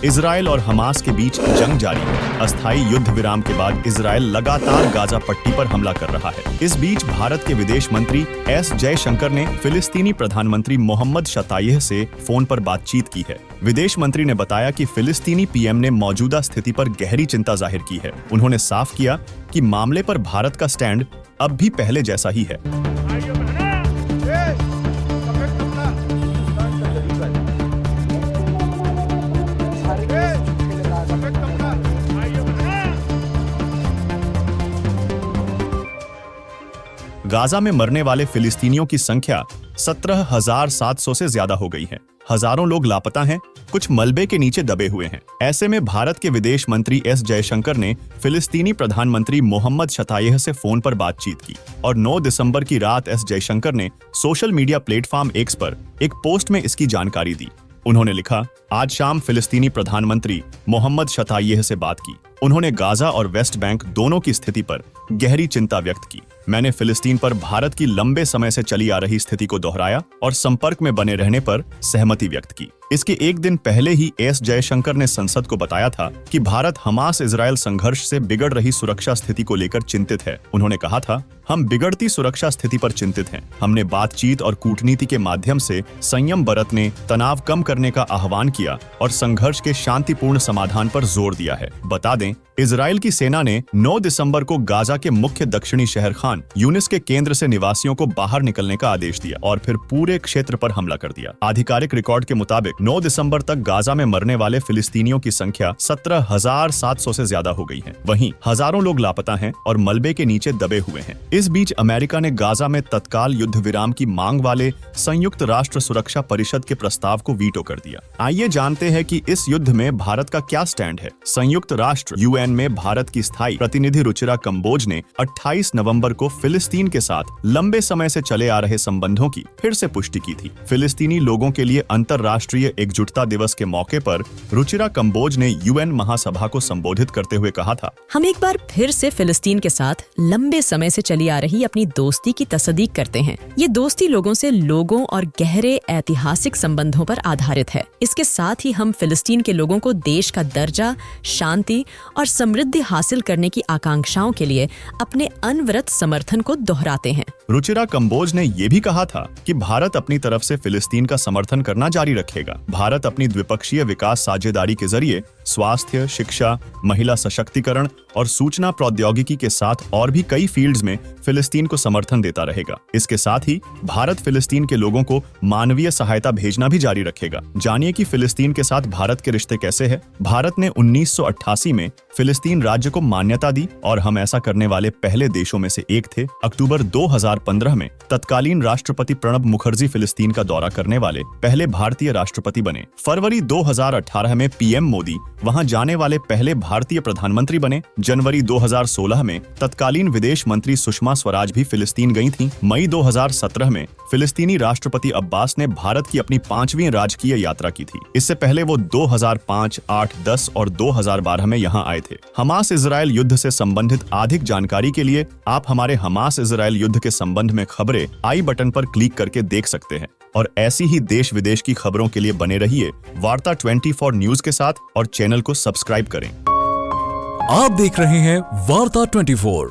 Israel और Hamas के बीच जंग जारी है। अस्थायी युद्ध विराम के बाद इजराइल लगातार गाजा पट्टी पर हमला कर रहा है। इस बीच भारत के विदेश मंत्री एस जयशंकर ने फिलिस्तीनी प्रधानमंत्री मोहम्मद शतायह से फोन पर बातचीत की है। विदेश मंत्री ने बताया कि फिलिस्तीनी पीएम ने मौजूदा स्थिति पर गहरी चिंता जाहिर की है। उन्होंने साफ किया कि मामले पर भारत का स्टैंड अब भी पहले जैसा ही है। गाजा में मरने वाले फिलिस्तीनियों की संख्या 17,700 से ज्यादा हो गई है। हजारों लोग लापता हैं, कुछ मलबे के नीचे दबे हुए हैं। ऐसे में भारत के विदेश मंत्री एस जयशंकर ने फिलिस्तीनी प्रधानमंत्री मोहम्मद शतायह से फोन पर बातचीत की और 9 दिसंबर की रात एस जयशंकर ने सोशल मीडिया प्लेटफॉर्म एक्स पर एक पोस्ट में इसकी जानकारी दी। उन्होंने लिखा, आज शाम फिलिस्तीनी प्रधानमंत्री मोहम्मद शतायह से बात की। उन्होंने गाजा और वेस्ट बैंक दोनों की स्थिति पर गहरी चिंता व्यक्त की। मैंने फिलिस्तीन पर भारत की लंबे समय से चली आ रही स्थिति को दोहराया और संपर्क में बने रहने पर सहमति व्यक्त की। इसके एक दिन पहले ही एस जयशंकर ने संसद को बताया था कि भारत हमास इजरायल संघर्ष से बिगड़ रही सुरक्षा स्थिति को लेकर चिंतित है। उन्होंने कहा था, हम बिगड़ती सुरक्षा स्थिति पर चिंतित हैं। हमने बातचीत और कूटनीति के माध्यम से संयम बरतने, तनाव कम करने का आह्वान किया और संघर्ष के शांतिपूर्ण समाधान पर जोर दिया है। बता दें, इजरायल की सेना ने 9 दिसंबर को गाजा के मुख्य दक्षिणी शहर खान यूनिस के केंद्र से निवासियों को बाहर निकलने का आदेश दिया और फिर पूरे क्षेत्र पर हमला कर दिया। आधिकारिक रिकॉर्ड के मुताबिक 9 दिसंबर तक गाजा में मरने वाले फिलिस्तीनियों की संख्या 17,700 से ज्यादा हो गई है। वहीं हजारों लोग लापता हैं और मलबे के नीचे दबे हुए हैं। इस बीच अमेरिका ने गाजा में तत्काल युद्ध विराम की मांग वाले संयुक्त राष्ट्र सुरक्षा परिषद के प्रस्ताव को वीटो कर दिया। आइए जानते हैं कि इस युद्ध में भारत का क्या स्टैंड है। संयुक्त राष्ट्र यूएन में भारत की स्थायी प्रतिनिधि रुचिरा कंबोज ने 28 नवंबर को फिलिस्तीन के साथ लंबे समय से चले आ रहे संबंधों की फिर से पुष्टि की थी। फिलिस्तीनी लोगों के लिए अंतर्राष्ट्रीय एकजुटता दिवस के मौके पर रुचिरा कंबोज ने यूएन महासभा को संबोधित करते हुए कहा था, हम एक बार फिर से फिलिस्तीन के साथ लंबे समय से चली आ रही अपनी दोस्ती की तस्दीक करते हैं। ये दोस्ती लोगों से लोगों और गहरे ऐतिहासिक संबंधों पर आधारित है। इसके साथ ही हम फिलिस्तीन के लोगों को देश का दर्जा, शांति और समृद्धि हासिल करने की आकांक्षाओं के लिए अपने अनवरत समर्थन को दोहराते हैं। रुचिरा कंबोज ने यह भी कहा था कि भारत अपनी तरफ से फिलिस्तीन का समर्थन करना जारी रखेगा। भारत अपनी द्विपक्षीय विकास साझेदारी के जरिए स्वास्थ्य, शिक्षा, महिला सशक्तिकरण और सूचना प्रौद्योगिकी के साथ और भी कई फील्ड्स में फिलिस्तीन को समर्थन देता रहेगा। इसके साथ ही भारत फिलिस्तीन के लोगों को मानवीय सहायता भेजना भी जारी रखेगा। जानिए कि फिलिस्तीन के साथ भारत के रिश्ते कैसे हैं। भारत ने 1988 में फिलिस्तीन राज्य को मान्यता दी और हम ऐसा करने वाले पहले देशों में से एक थे। अक्टूबर 2015 में तत्कालीन राष्ट्रपति प्रणब मुखर्जी फिलिस्तीन का दौरा करने वाले पहले भारतीय राष्ट्रपति बने। फरवरी 2018 में पीएम मोदी वहां जाने वाले पहले भारतीय प्रधानमंत्री बने। जनवरी 2016 में तत्कालीन विदेश मंत्री सुषमा स्वराज भी फिलिस्तीन गई थीं। मई 2017 में फिलिस्तीनी राष्ट्रपति अब्बास ने भारत की अपनी 5वीं राजकीय यात्रा की थी। इससे पहले वो 2005, 8, 10 और 2012 में यहाँ आए थे। हमास इजरायल युद्ध से संबंधित अधिक जानकारी के लिए आप हमारे हमास इजरायल युद्ध के संबंध में खबरें आई बटन पर क्लिक करके देख सकते हैं। और ऐसी ही देश विदेश की खबरों के लिए बने रहिए वार्ता 24 न्यूज के साथ और चैनल को सब्सक्राइब करें। आप देख रहे हैं वार्ता 24।